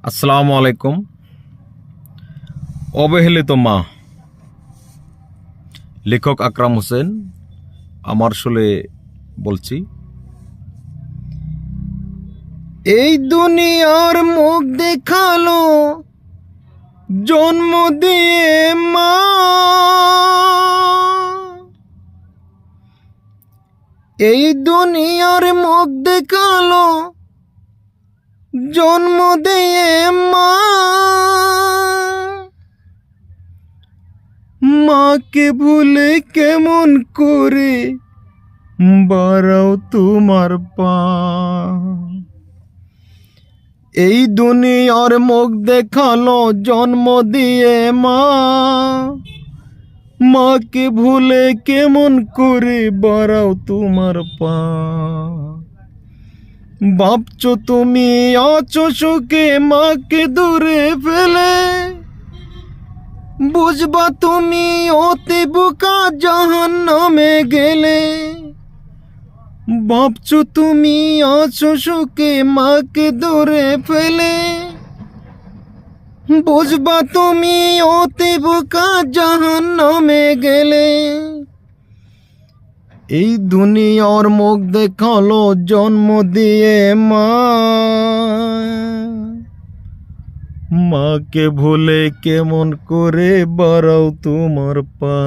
আসসালামু আলাইকুম। অবহেলিত মা, লেখক আকরাম হোসেন আমার শুলে বলছি। এই দুনিয়ার মুখ দেখালো জন্ম দিয়ে মা, এই দুনিয়ার মুখ দেখালো জন্ম দিয়ে মা, মাকে ভুলে কেমন করে বাড়াও তোমার পা। এই দুনিয়ার মুখ দেখালো জন্ম দিয়ে মা, মাকে ভুলে কেমন করে বাড়াও তোমার পা। ভাবছো তুমি আছো সুখে মাকে দূরে ফেলে, বুঝবা তুমি অতি বোকা জাহান্নামে গেলে। ভাবছো তুমি আছো সুখে মাকে দূরে ফেলে, বুঝবা তুমি অতি বোকা জাহান্নামে গেলে। এই দুনিয়ার মুখ দেখালো জন্ম দিয়ে মা, মাকে ভুলে কেমন করে বাড়াও তোমার পা।